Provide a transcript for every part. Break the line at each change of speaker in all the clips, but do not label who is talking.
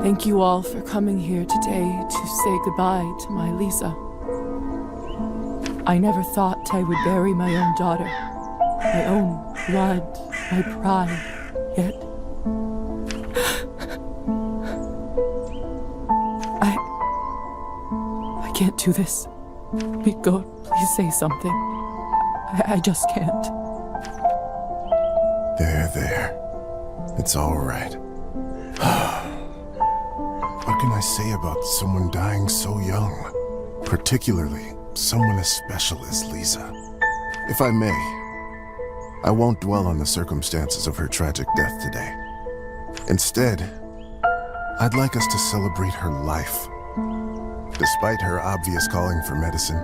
Thank you all for coming here today to say goodbye to my Lisa. I never thought I would bury my own daughter, my own blood, my pride, yet I can't do this. Miko, please say something. I just can't.
There. It's all right. What can I say about someone dying so young? Particularly someone as special as Lisa. If I may, I won't dwell on the circumstances of her tragic death today. Instead, I'd like us to celebrate her life. Despite her obvious calling for medicine,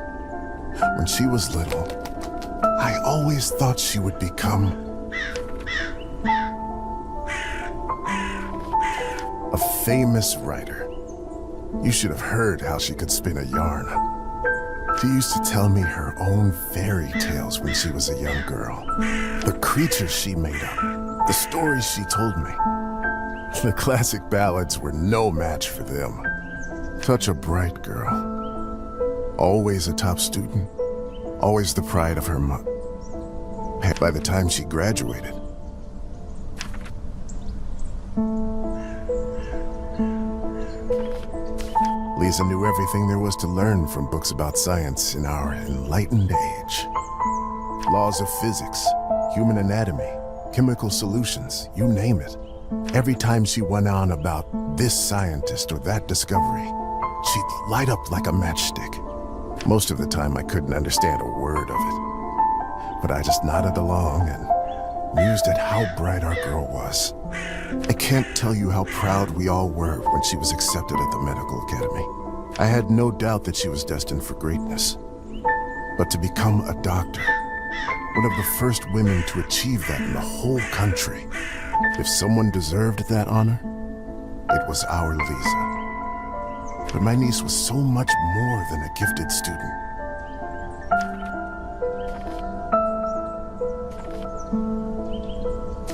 when she was little, I always thought she would become a famous writer. You should have heard how she could spin a yarn. She used to tell me her own fairy tales when she was a young girl. The creatures she made up, the stories she told me. The classic ballads were no match for them. Such a bright girl. Always a top student. Always the pride of her mother. By the time she graduated, Lisa knew everything there was to learn from books about science in our enlightened age. Laws of physics, human anatomy, chemical solutions, you name it. Every time she went on about this scientist or that discovery, she'd light up like a matchstick. Most of the time I couldn't understand a word of it, but I just nodded along and mused at how bright our girl was. I can't tell you how proud we all were when she was accepted at the medical academy. I had no doubt that she was destined for greatness. But to become a doctor, one of the first women to achieve that in the whole country, if someone deserved that honor, it was our Lisa. But my niece was so much more than a gifted student.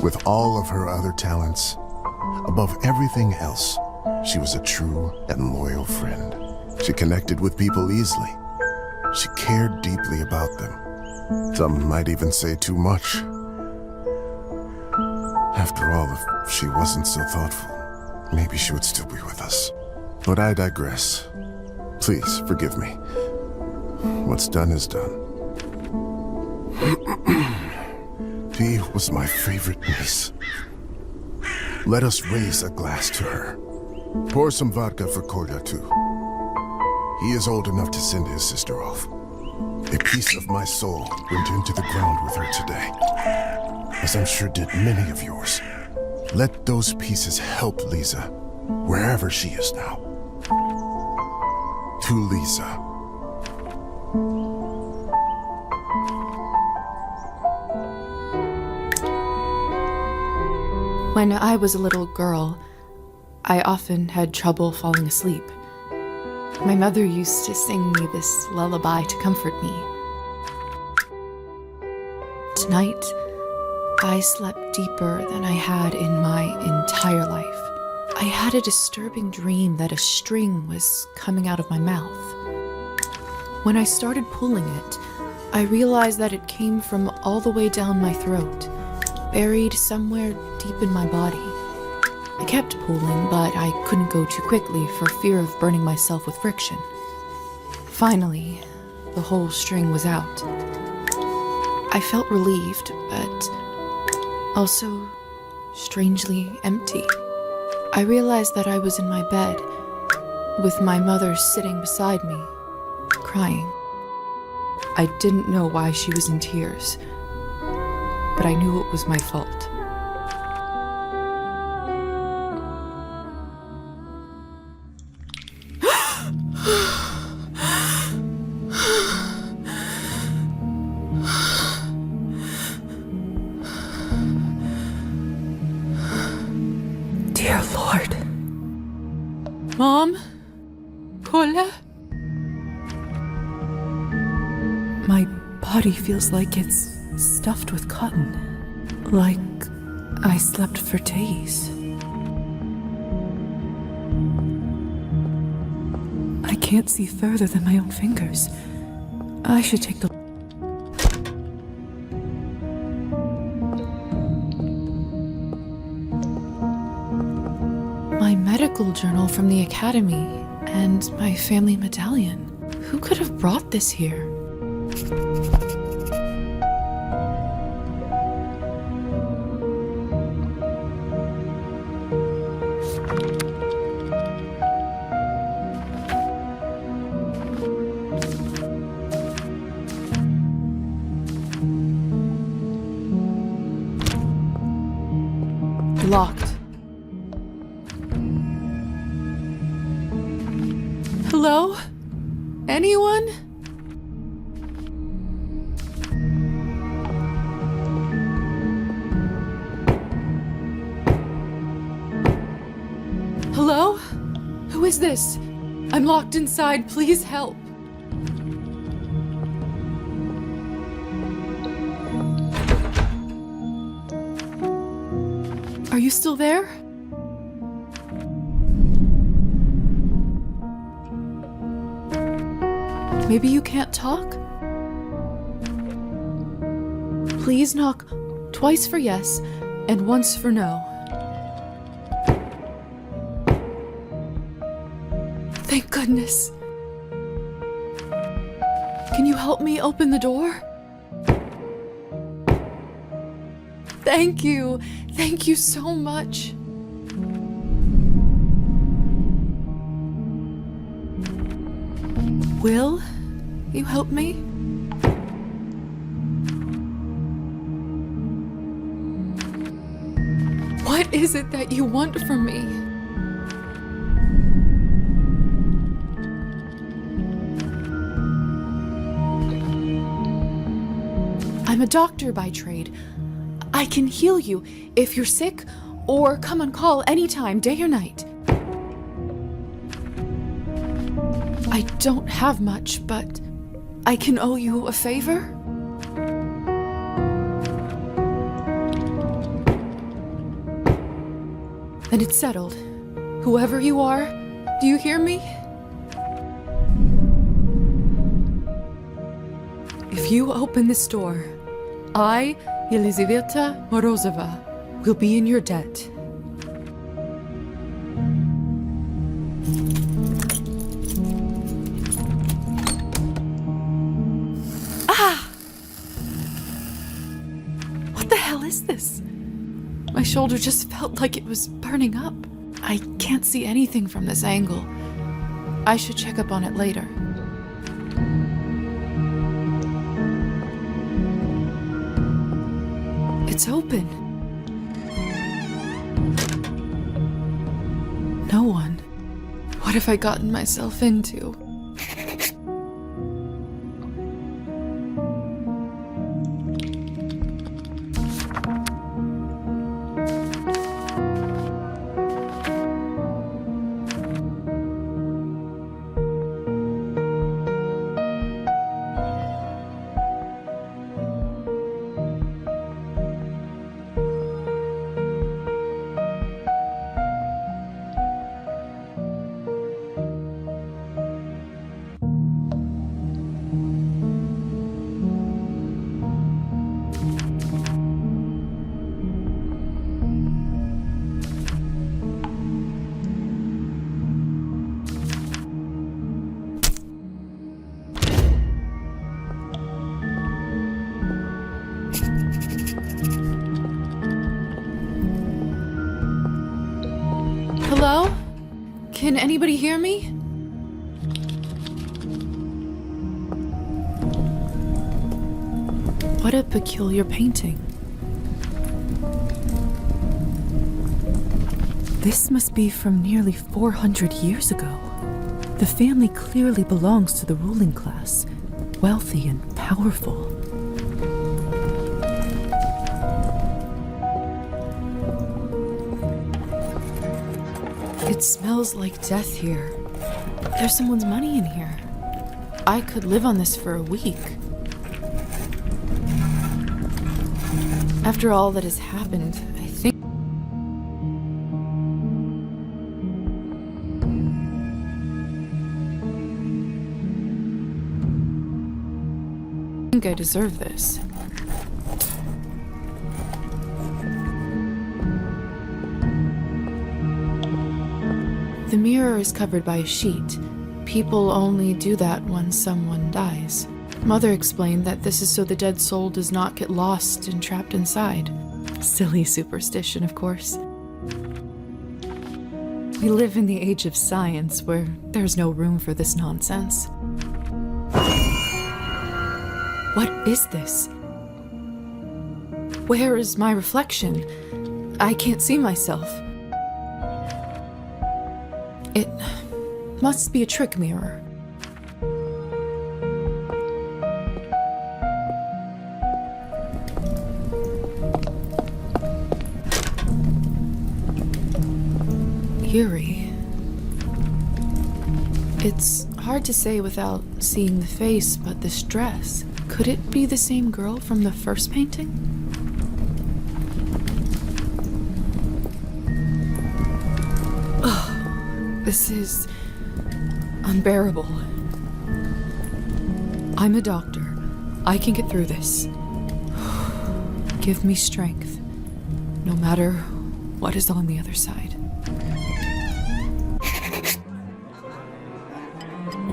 With all of her other talents, above everything else, she was a true and loyal friend. She connected with people easily. She cared deeply about them. Some might even say too much. After all, if she wasn't so thoughtful, maybe she would still be with us. But I digress. Please forgive me. What's done is done. She was my favorite niece. Let us raise a glass to her. Pour some vodka for Kolya, too. He is old enough to send his sister off. A piece of my soul went into the ground with her today, as I'm sure did many of yours. Let those pieces help Lisa, wherever she is now. To Lisa.
When I was a little girl, I often had trouble falling asleep. My mother used to sing me this lullaby to comfort me. Tonight, I slept deeper than I had in my entire life. I had a disturbing dream that a string was coming out of my mouth. When I started pulling it, I realized that it came from all the way down my throat, buried somewhere deep in my body. I kept pulling, but I couldn't go too quickly for fear of burning myself with friction. Finally, the whole string was out. I felt relieved, but also strangely empty. I realized that I was in my bed, with my mother sitting beside me, crying. I didn't know why she was in tears, but I knew it was my fault. Dear Lord. Mom? Kolya? My body feels like it's stuffed with cotton. Like I slept for days. can't see further than my own fingers. I should take the... My medical journal from the academy and my family medallion. Who could have brought this here? Locked. Hello? Anyone? Hello? Who is this? I'm locked inside. Please help. Are you still there? Maybe you can't talk? Please knock twice for yes and once for no. Thank goodness. Can you help me open the door? Thank you. Thank you so much. Will you help me? What is it that you want from me? I'm a doctor by trade. I can heal you if you're sick, or come on call anytime, day or night. I don't have much, but I can owe you a favor? Then it's settled. Whoever you are, do you hear me? If you open this door, I, Elizaveta Morozova, will be in your debt. Ah! What the hell is this? My shoulder just felt like it was burning up. I can't see anything from this angle. I should check up on it later. It's open. No one. What have I gotten myself into? Hello? Can anybody hear me? What a peculiar painting. This must be from nearly 400 years ago. The family clearly belongs to the ruling class, wealthy and powerful. It smells like death here. There's someone's money in here. I could live on this for a week. After all that has happened, I think... think I deserve this. The mirror is covered by a sheet. People only do that when someone dies. Mother explained that this is so the dead soul does not get lost and trapped inside. Silly superstition, of course. We live in the age of science where there's no room for this nonsense. What is this? Where is my reflection? I can't see myself. It must be a trick mirror. Eerie. It's hard to say without seeing the face, but this dress, could it be the same girl from the first painting? Ugh, this is unbearable. I'm a doctor. I can get through this. Give me strength, no matter what is on the other side.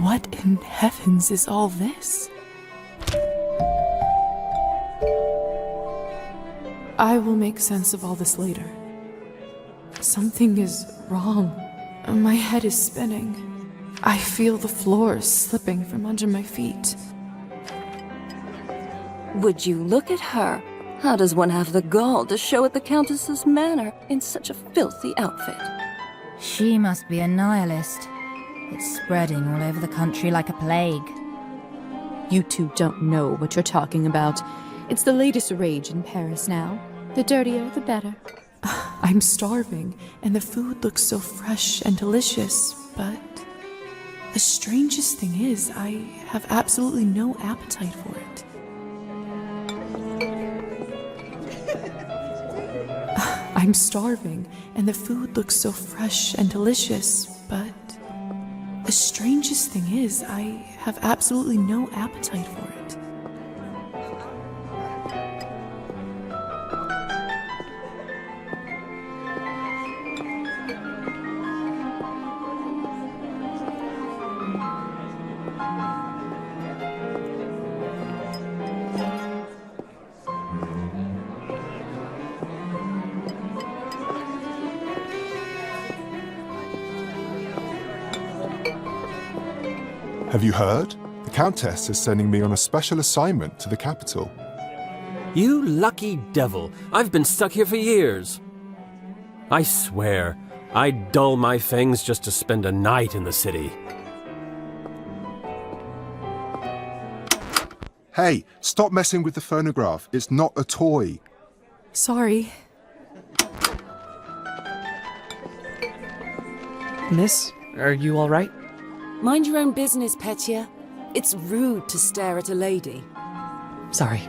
What in heavens is all this? I will make sense of all this later. Something is wrong. My head is spinning. I feel the floor slipping from under my feet.
Would you look at her? How does one have the gall to show at the Countess's manor in such a filthy outfit?
She must be a nihilist. It's spreading all over the country like a plague.
You two don't know what you're talking about. It's the latest rage in Paris now. The dirtier, the better. I'm starving, and the food looks so fresh and delicious, but the strangest thing is, I have absolutely no appetite for it. I'm starving, and the food looks so fresh and delicious, but the strangest thing is, I have absolutely no appetite for it.
Have you heard? The Countess is sending me on a special assignment to the capital.
You lucky devil. I've been stuck here for years. I swear, I'd dull my fangs just to spend a night in the city.
Hey, stop messing with the phonograph. It's not a toy.
Sorry.
Miss, are you all right?
Mind your own business, Petya. It's rude to stare at a lady.
Sorry.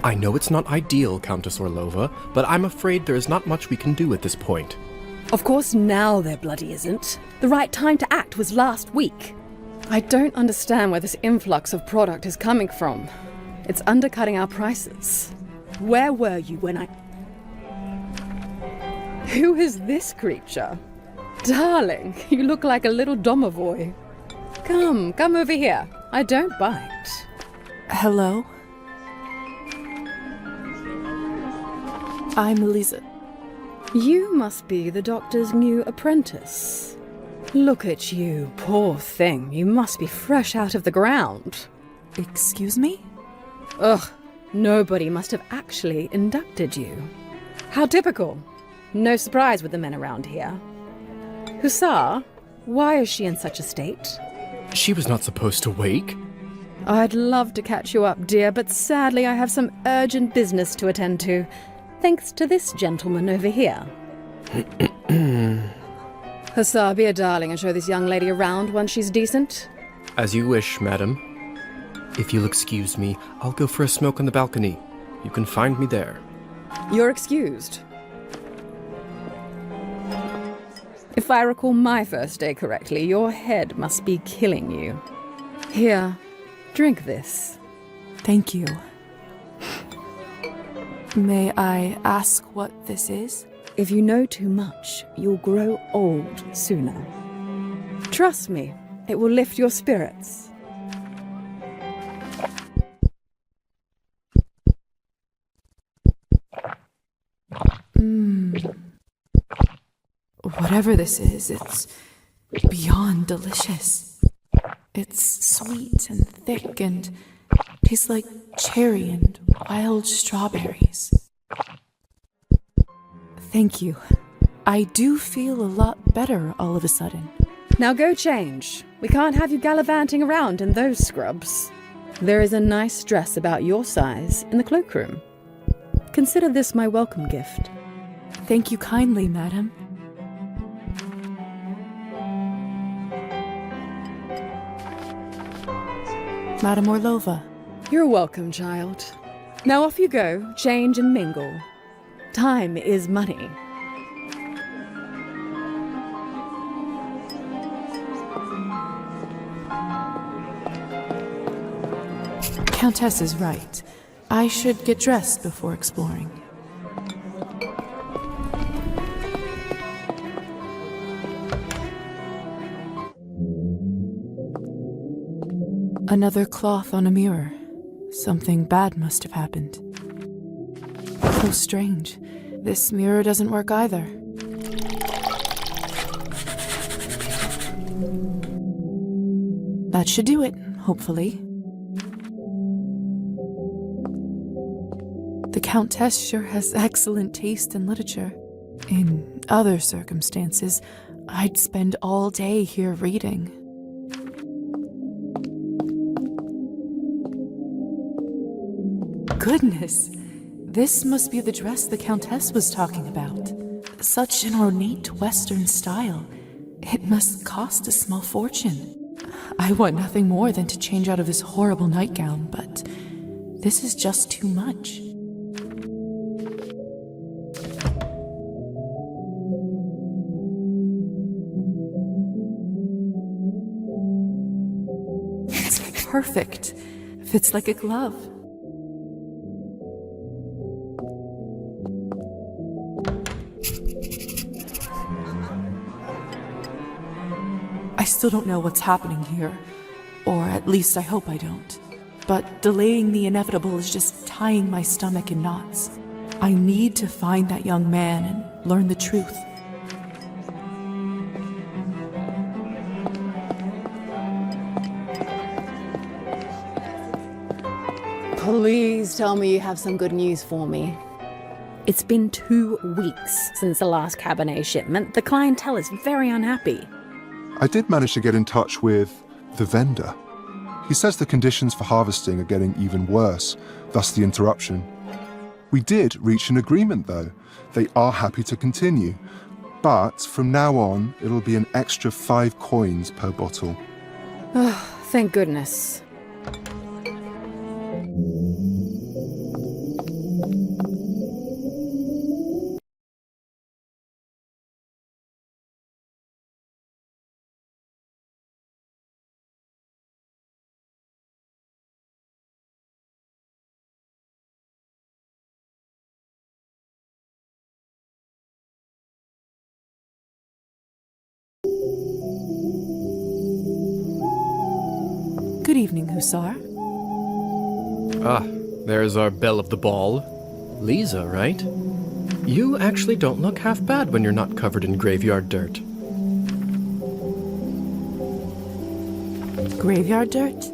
I know it's not ideal, Countess Orlova, but I'm afraid there is not much we can do at this point.
Of course now there bloody isn't. The right time to act was last week. I don't understand where this influx of product is coming from. It's undercutting our prices. Where were you when I... Who is this creature? Darling, you look like a little domovoi. Come over here. I don't bite.
Hello? I'm Eliza.
You must be the doctor's new apprentice. Look at you, poor thing. You must be fresh out of the ground.
Excuse me?
Ugh, nobody must have actually inducted you. How typical. No surprise with the men around here. Hussar, why is she in such a state?
She was not supposed to wake.
I'd love to catch you up, dear, but sadly I have some urgent business to attend to, thanks to this gentleman over here. Hussar, be a darling and show this young lady around once she's decent.
As you wish, madam. If you'll excuse me, I'll go for a smoke on the balcony. You can find me there.
You're excused. If I recall my first day correctly, your head must be killing you. Here, drink this.
Thank you. May I ask what this is?
If you know too much, you'll grow old sooner. Trust me, it will lift your spirits.
Whatever this is, it's beyond delicious. It's sweet and thick and tastes like cherry and wild strawberries. Thank you. I do feel a lot better all of a sudden.
Now go change. We can't have you gallivanting around in those scrubs. There is a nice dress about your size in the cloakroom. Consider this my welcome gift.
Thank you kindly, madam. Madam Orlova.
You're welcome, child. Now off you go, change and mingle. Time is money.
Countess is right. I should get dressed before exploring. Another cloth on a mirror. Something bad must have happened. So strange. This mirror doesn't work either. That should do it, hopefully. The Countess sure has excellent taste in literature. In other circumstances, I'd spend all day here reading. Goodness, this must be the dress the Countess was talking about. Such an ornate Western style. It must cost a small fortune. I want nothing more than to change out of this horrible nightgown, but this is just too much. It's perfect. Fits like a glove. I still don't know what's happening here, or at least I hope I don't. But delaying the inevitable is just tying my stomach in knots. I need to find that young man and learn the truth.
Please tell me you have some good news for me. It's been 2 weeks since the last Cabernet shipment. The clientele is very unhappy.
I did manage to get in touch with the vendor. He says the conditions for harvesting are getting even worse, thus the interruption. We did reach an agreement though. They are happy to continue. But from now on, it'll be an extra 5 coins per bottle.
Oh, thank goodness.
Good evening, Hussar.
Ah, there's our belle of the ball. Lisa, right? You actually don't look half bad when you're not covered in graveyard dirt.
Graveyard dirt?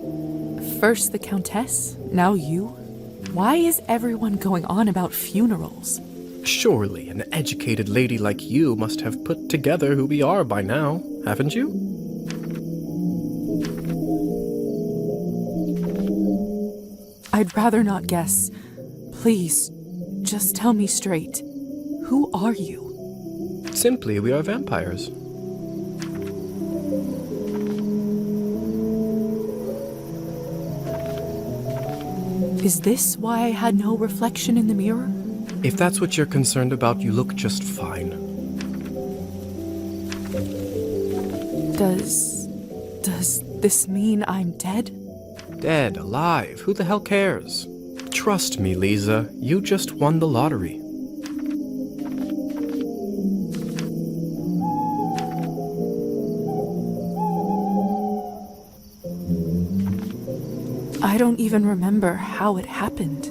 First the Countess, now you? Why is everyone going on about funerals?
Surely an educated lady like you must have put together who we are by now, haven't you?
I'd rather not guess. Please, just tell me straight. Who are you?
Simply, we are vampires.
Is this why I had no reflection in the mirror?
If that's what you're concerned about, you look just fine.
Does this mean I'm dead?
Dead, alive, who the hell cares? Trust me, Lisa, you just won the lottery.
I don't even remember how it happened.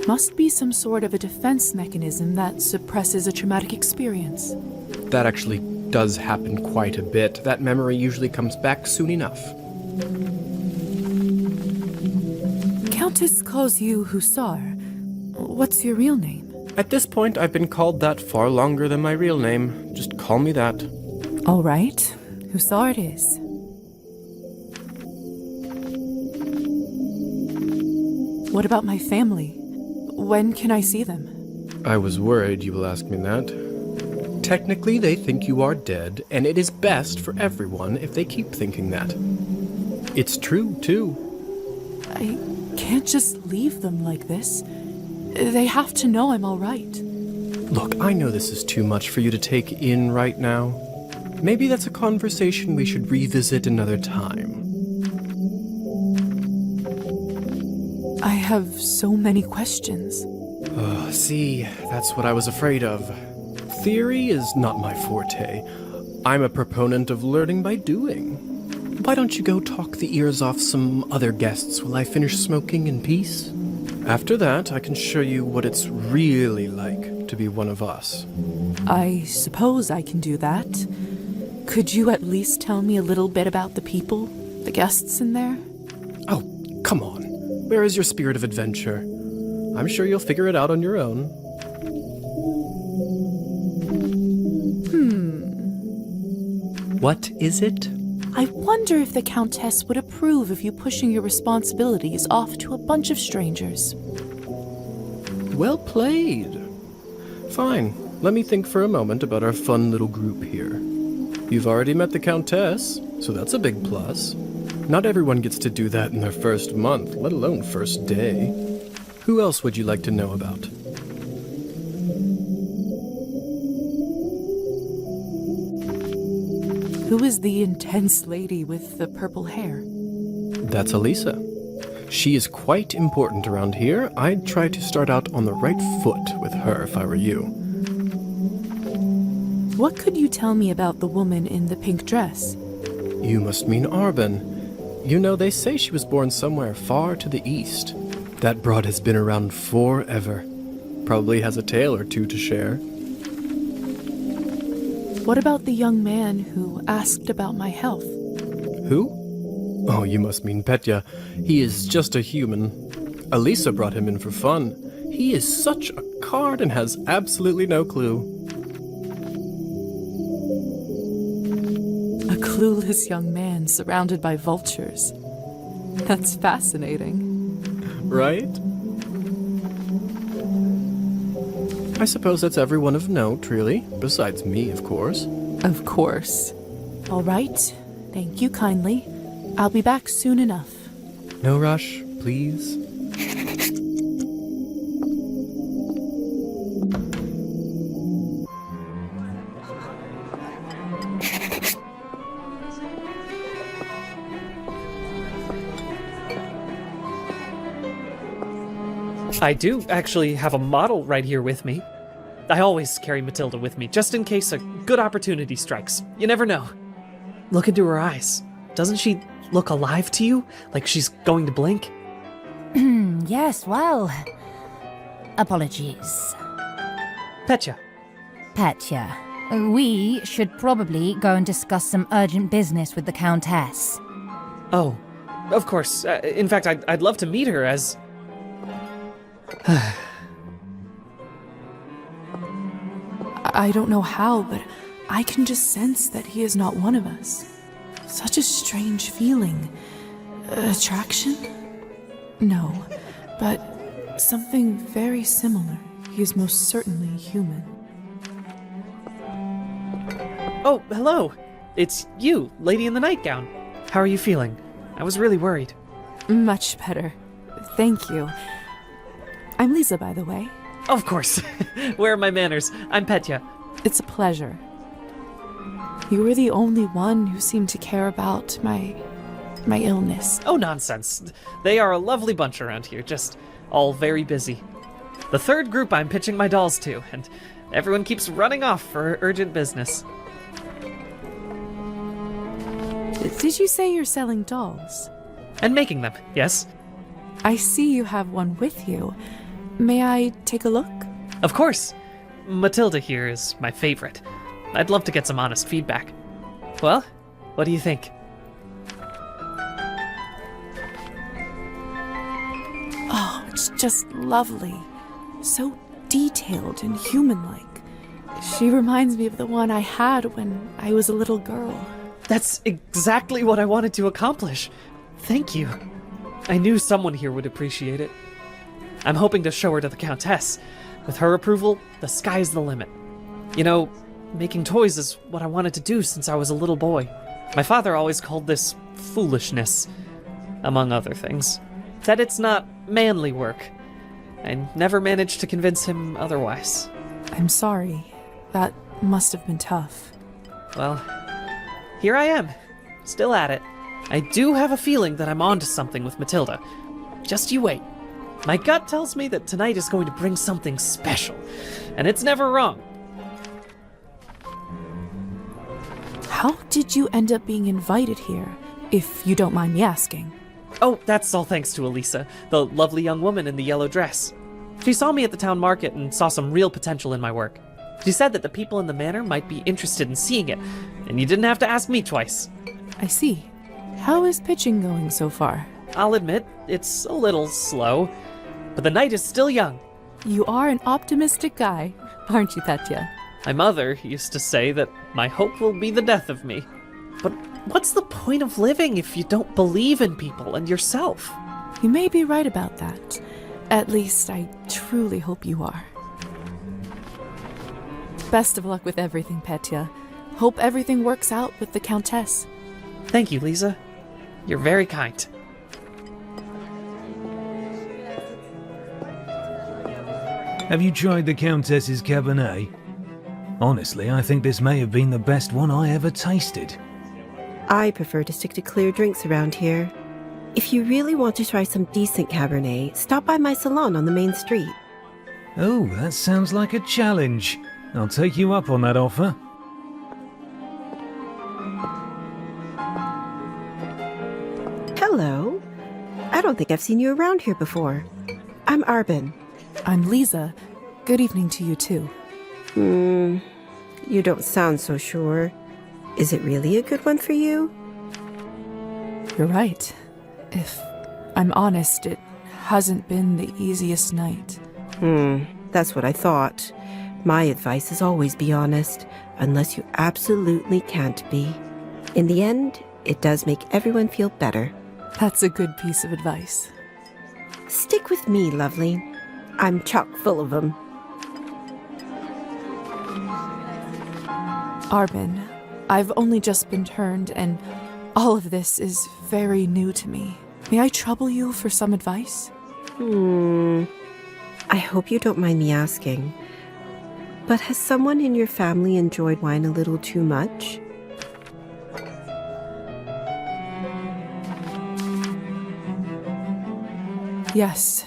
Must be some sort of a defense mechanism that suppresses a traumatic experience.
That actually does happen quite a bit. That memory usually comes back soon enough.
Countess calls you Hussar. What's your real name?
At this point, I've been called that far longer than my real name. Just call me that.
All right, Hussar it is. What about my family? When can I see them?
I was worried you will ask me that. Technically, they think you are dead, and it is best for everyone if they keep thinking that. It's true, too.
I can't just leave them like this. They have to know I'm all right.
Look, I know this is too much for you to take in right now. Maybe that's a conversation we should revisit another time.
I have so many questions.
See, that's what I was afraid of. Theory is not my forte. I'm a proponent of learning by doing. Why don't you go talk the ears off some other guests while I finish smoking in peace? After that, I can show you what it's really like to be one of us.
I suppose I can do that. Could you at least tell me a little bit about the people, the guests in there?
Oh, come on. Where is your spirit of adventure? I'm sure you'll figure it out on your own. What is it?
I wonder if the Countess would approve of you pushing your responsibilities off to a bunch of strangers.
Well played. Fine, let me think for a moment about our fun little group here. You've already met the Countess, so that's a big plus. Not everyone gets to do that in their first month, let alone first day. Who else would you like to know about?
Who is the intense lady with the purple hair?
That's Elisa. She is quite important around here. I'd try to start out on the right foot with her if I were you.
What could you tell me about the woman in the pink dress?
You must mean Arbin. You know, they say she was born somewhere far to the east. That broad has been around forever. Probably has a tale or two to share.
What about the young man who asked about my health?
Who? Oh, you must mean Petya. He is just a human. Elisa brought him in for fun. He is such a card and has absolutely no clue.
A clueless young man surrounded by vultures. That's fascinating.
Right? I suppose that's everyone of note, really. Besides me, of course.
Of course. All right. Thank you kindly. I'll be back soon enough.
No rush, please.
I do actually have a model right here with me. I always carry Matilda with me, just in case a good opportunity strikes. You never know. Look into her eyes. Doesn't she look alive to you? Like she's going to blink?
Yes, well... Apologies.
Petya.
Petya, we should probably go and discuss some urgent business with the Countess.
Oh, of course. In fact, I'd love to meet her as...
I don't know how, but I can just sense that he is not one of us. Such a strange feeling. Attraction? No, but something very similar. He is most certainly human.
Oh, hello. It's you, lady in the nightgown. How are you feeling? I was really worried.
Much better. Thank you. I'm Lisa, by the way.
Of course. Where are my manners? I'm Petya.
It's a pleasure. You were the only one who seemed to care about my illness.
Oh, nonsense. They are a lovely bunch around here, just all very busy. The third group I'm pitching my dolls to, and everyone keeps running off for urgent business.
Did you say you're selling dolls?
And making them, yes?
I see you have one with you. May I take a look?
Of course. Matilda here is my favorite. I'd love to get some honest feedback. Well, what do you think?
Oh, it's just lovely. So detailed and human-like. She reminds me of the one I had when I was a little girl.
That's exactly what I wanted to accomplish. Thank you. I knew someone here would appreciate it. I'm hoping to show her to the Countess. With her approval, the sky's the limit. You know, making toys is what I wanted to do since I was a little boy. My father always called this foolishness, among other things. Said it's not manly work. I never managed to convince him otherwise.
I'm sorry. That must have been tough.
Well, here I am, still at it. I do have a feeling that I'm onto something with Matilda. Just you wait. My gut tells me that tonight is going to bring something special, and it's never wrong.
How did you end up being invited here, if you don't mind me asking?
Oh, that's all thanks to Elisa, the lovely young woman in the yellow dress. She saw me at the town market and saw some real potential in my work. She said that the people in the manor might be interested in seeing it, and you didn't have to ask me twice.
I see. How is pitching going so far?
I'll admit, it's a little slow, but the night is still young.
You are an optimistic guy, aren't you, Petya?
My mother used to say that my hope will be the death of me. But what's the point of living if you don't believe in people and yourself?
You may be right about that. At least I truly hope you are. Best of luck with everything, Petya. Hope everything works out with the Countess.
Thank you, Lisa. You're very kind.
Have you tried the Countess's Cabernet? Honestly, I think this may have been the best one I ever tasted.
I prefer to stick to clear drinks around here. If you really want to try some decent Cabernet, stop by my salon on the main street.
Oh, that sounds like a challenge. I'll take you up on that offer.
Hello. I don't think I've seen you around here before. I'm Arbin.
I'm Lisa. Good evening to you, too.
You don't sound so sure. Is it really a good one for you?
You're right. If I'm honest, it hasn't been the easiest night.
That's what I thought. My advice is always be honest, unless you absolutely can't be. In the end, it does make everyone feel better.
That's a good piece of advice.
Stick with me, lovely. I'm chock full of them.
Arbin, I've only just been turned, and all of this is very new to me. May I trouble you for some advice?
I hope you don't mind me asking, but has someone in your family enjoyed wine a little too much?
Yes.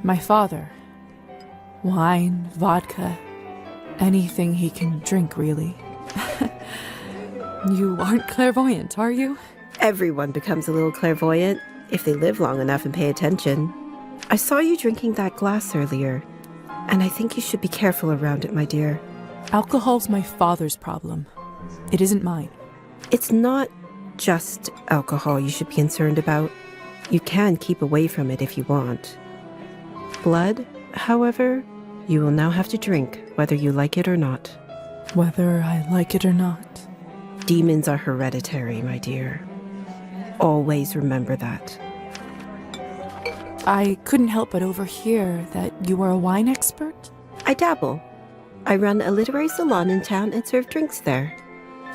My father. Wine, vodka, anything he can drink, really. You aren't clairvoyant, are you?
Everyone becomes a little clairvoyant if they live long enough and pay attention. I saw you drinking that glass earlier, and I think you should be careful around it, my dear.
Alcohol's my father's problem. It isn't mine.
It's not just alcohol you should be concerned about. You can keep away from it if you want. Blood, however, you will now have to drink, whether you like it or not.
Whether I like it or not.
Demons are hereditary, my dear. Always remember that.
I couldn't help but overhear that you are a wine expert?
I dabble. I run a literary salon in town and serve drinks there.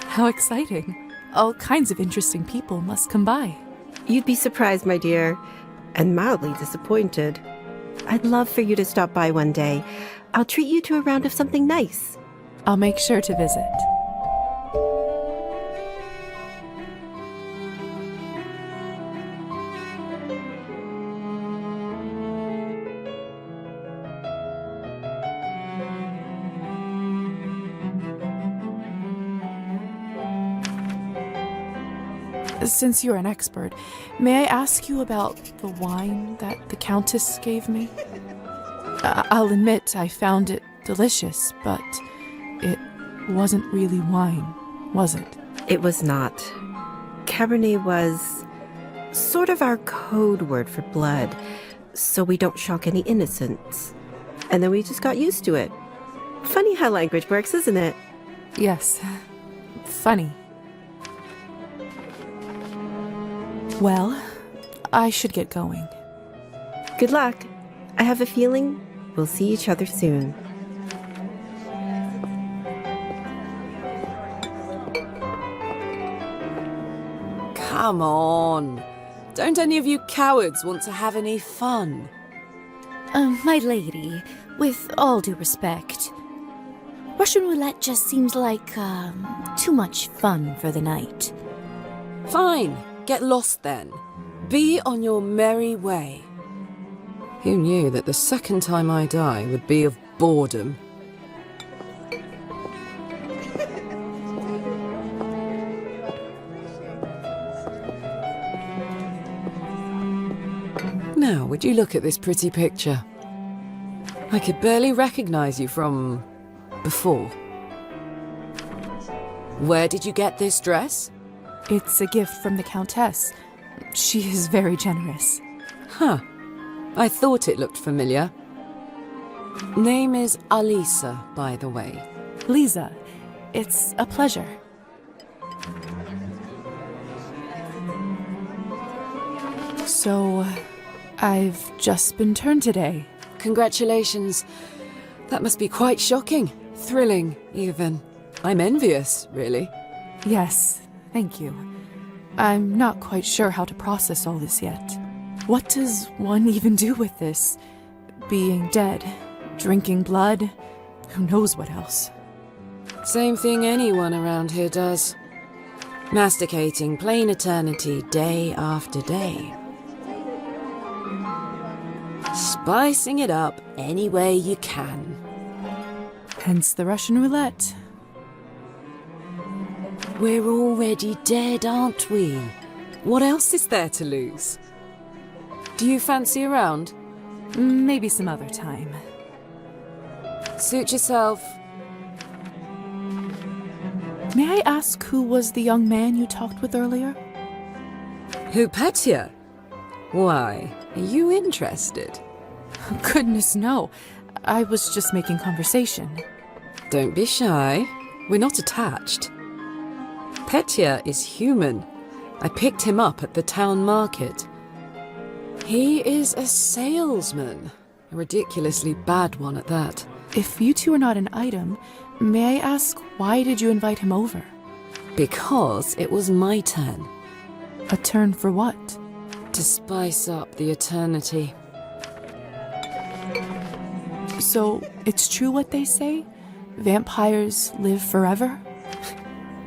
How exciting. All kinds of interesting people must come by.
You'd be surprised, my dear, and mildly disappointed. I'd love for you to stop by one day. I'll treat you to a round of something nice.
I'll make sure to visit. Since you're an expert, may I ask you about the wine that the Countess gave me? I'll admit I found it delicious, but it wasn't really wine, was it?
It was not. Cabernet was sort of our code word for blood, so we don't shock any innocents. And then we just got used to it. Funny how language works, isn't it?
Yes. Funny. Well, I should get going.
Good luck. I have a feeling we'll see each other soon.
Come on. Don't any of you cowards want to have any fun?
My lady, with all due respect, Russian roulette just seems like, too much fun for the night.
Fine. Get lost then. Be on your merry way. Who knew that the second time I die would be of boredom? Now, would you look at this pretty picture? I could barely recognize you from before. Where did you get this dress?
It's a gift from the Countess. She is very generous.
Huh. I thought it looked familiar. Name is Alisa, by the way.
Lisa, it's a pleasure. So, I've just been turned today.
Congratulations. That must be quite shocking. Thrilling, even. I'm envious, really.
Yes, thank you. I'm not quite sure how to process all this yet. What does one even do with this? Being dead, drinking blood, who knows what else?
Same thing anyone around here does. Masticating plain eternity day after day. Spicing it up any way you can.
Hence the Russian roulette.
We're already dead, aren't we? What else is there to lose? Do you fancy a round?
Maybe some other time.
Suit yourself.
May I ask who was the young man you talked with earlier?
Who, Petya? Why, are you interested?
Goodness, no. I was just making conversation.
Don't be shy. We're not attached. Petya is human. I picked him up at the town market. He is a salesman. A ridiculously bad one at that.
If you two are not an item, may I ask why did you invite him over?
Because it was my turn.
A turn for what?
To spice up the eternity.
So, it's true what they say? Vampires live forever?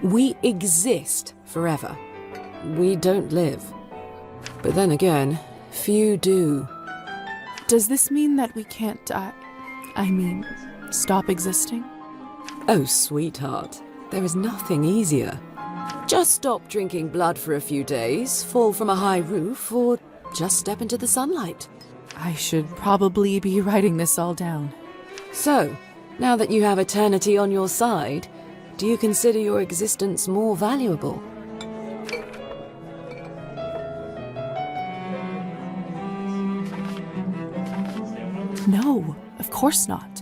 We exist forever. We don't live. But then again, few do.
Does this mean that we can't stop existing?
Oh, sweetheart, there is nothing easier. Just stop drinking blood for a few days, fall from a high roof, or just step into the sunlight.
I should probably be writing this all down.
So, now that you have eternity on your side, do you consider your existence more valuable?
No, of course not.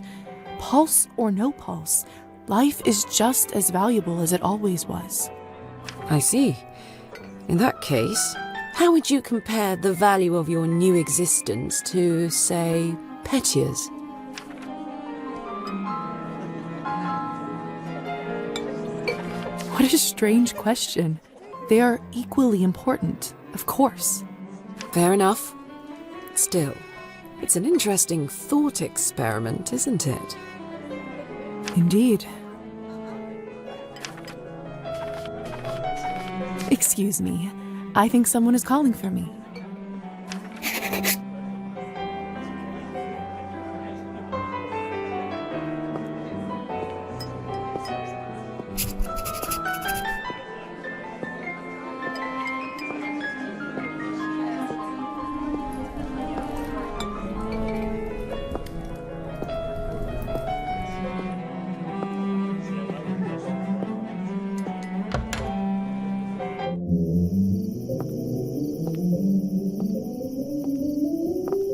Pulse or no pulse, life is just as valuable as it always was.
I see. In that case, how would you compare the value of your new existence to, say, Petya's?
What a strange question. They are equally important, of course.
Fair enough. Still, it's an interesting thought experiment, isn't it?
Indeed. Excuse me. I think someone is calling for me.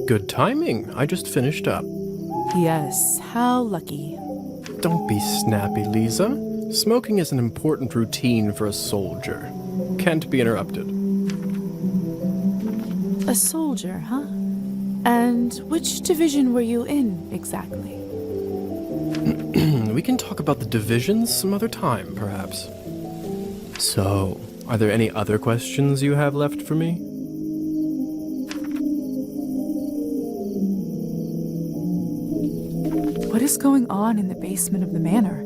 Good timing. I just finished up.
Yes, how lucky.
Don't be snappy, Lisa. Smoking is an important routine for a soldier. Can't be interrupted.
A soldier, huh? And which division were you in, exactly?
We can talk about the divisions some other time, perhaps. So, are there any other questions you have left for me?
What is going on in the basement of the manor?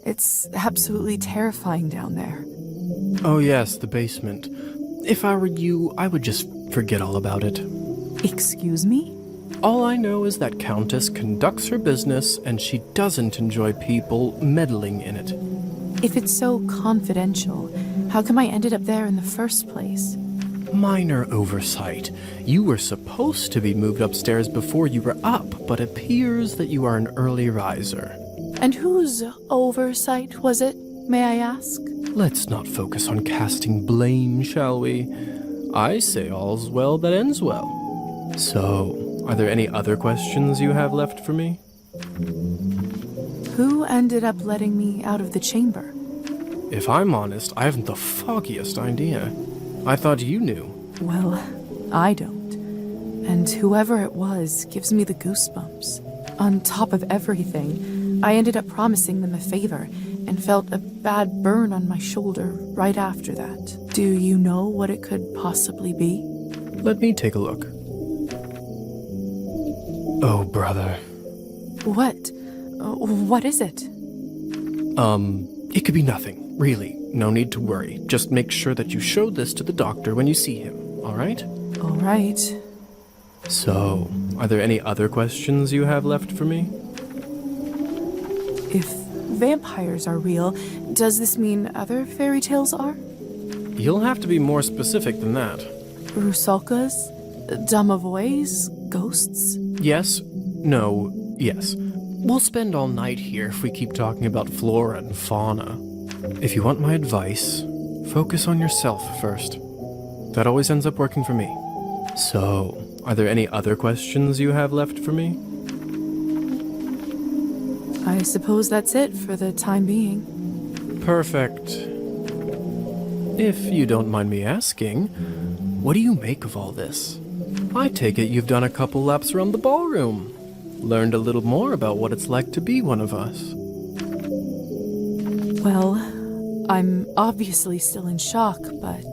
It's absolutely terrifying down there.
Oh yes, the basement. If I were you, I would just forget all about it.
Excuse me?
All I know is that Countess conducts her business and she doesn't enjoy people meddling in it.
If it's so confidential, how come I ended up there in the first place?
Minor oversight. You were supposed to be moved upstairs before you were up, but appears that you are an early riser.
And whose oversight was it, may I ask?
Let's not focus on casting blame, shall we? I say all's well that ends well. So, are there any other questions you have left for me?
Who ended up letting me out of the chamber?
If I'm honest, I haven't the foggiest idea. I thought you knew.
Well, I don't. And whoever it was gives me the goosebumps. On top of everything, I ended up promising them a favor and felt a bad burn on my shoulder right after that. Do you know what it could possibly be?
Let me take a look. Oh, brother.
What? What is it?
It could be nothing, really. No need to worry. Just make sure that you show this to the doctor when you see him, all right?
All right.
So, are there any other questions you have left for me?
If vampires are real, does this mean other fairy tales are?
You'll have to be more specific than that.
Rusalkas? Domovoys? Ghosts?
Yes, no, yes. We'll spend all night here if we keep talking about flora and fauna. If you want my advice, focus on yourself first. That always ends up working for me. So, are there any other questions you have left for me?
I suppose that's it for the time being.
Perfect. If you don't mind me asking, what do you make of all this? I take it you've done a couple laps around the ballroom. Learned a little more about what it's like to be one of us.
Well, I'm obviously still in shock, but...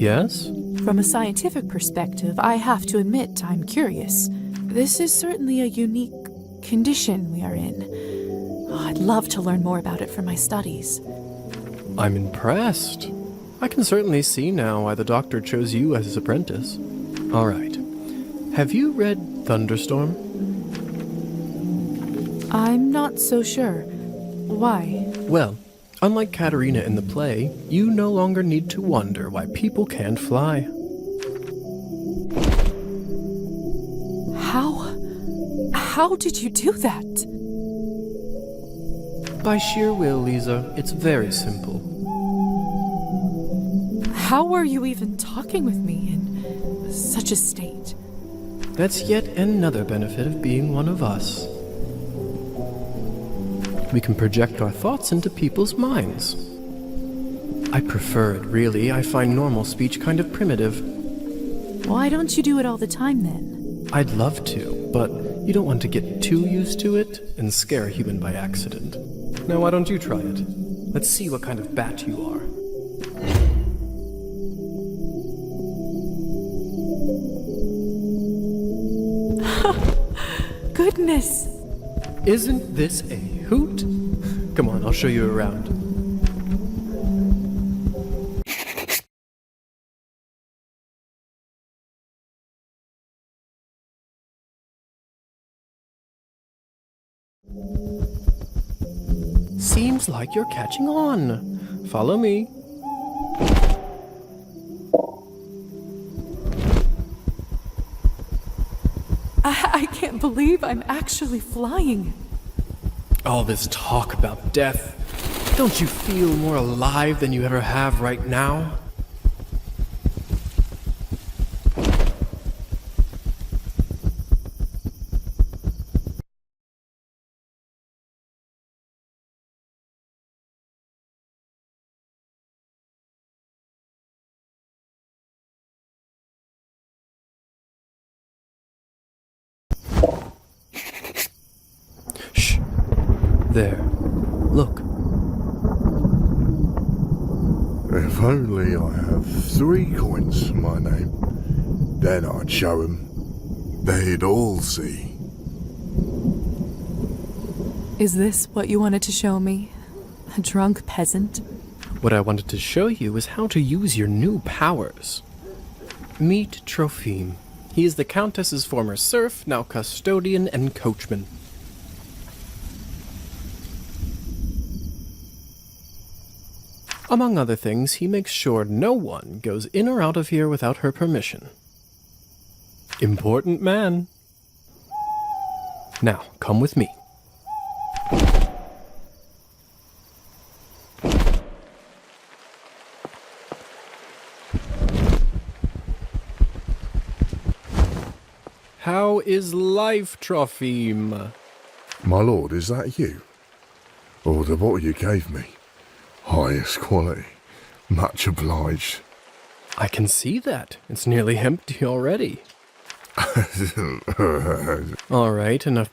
Yes?
From a scientific perspective, I have to admit I'm curious. This is certainly a unique condition we are in. I'd love to learn more about it for my studies.
I'm impressed. I can certainly see now why the doctor chose you as his apprentice. All right. Have you read Thunderstorm?
I'm not so sure. Why?
Well, unlike Katerina in the play, you no longer need to wonder why people can't fly.
How did you do that?
By sheer will, Lisa. It's very simple.
How are you even talking with me in such a state?
That's yet another benefit of being one of us. We can project our thoughts into people's minds. I prefer it, really. I find normal speech kind of primitive.
Why don't you do it all the time, then?
I'd love to, but you don't want to get too used to it and scare a human by accident. Now, why don't you try it? Let's see what kind of bat you are.
Goodness!
Isn't this a hoot? Come on, I'll show you around. Seems like you're catching on. Follow me.
I can't believe I'm actually flying.
All this talk about death. Don't you feel more alive than you ever have right now? There. Look.
If only I have 3 coins to my name, then I'd show 'em. They'd all see.
Is this what you wanted to show me? A drunk peasant?
What I wanted to show you is how to use your new powers. Meet Trophime. He is the Countess's former serf, now custodian and coachman. Among other things, he makes sure no one goes in or out of here without her permission. Important man. Now, come with me. How is life, Trophime?
My lord, is that you? Oh, the bottle you gave me. Highest quality. Much obliged.
I can see that. It's nearly empty already. All right, enough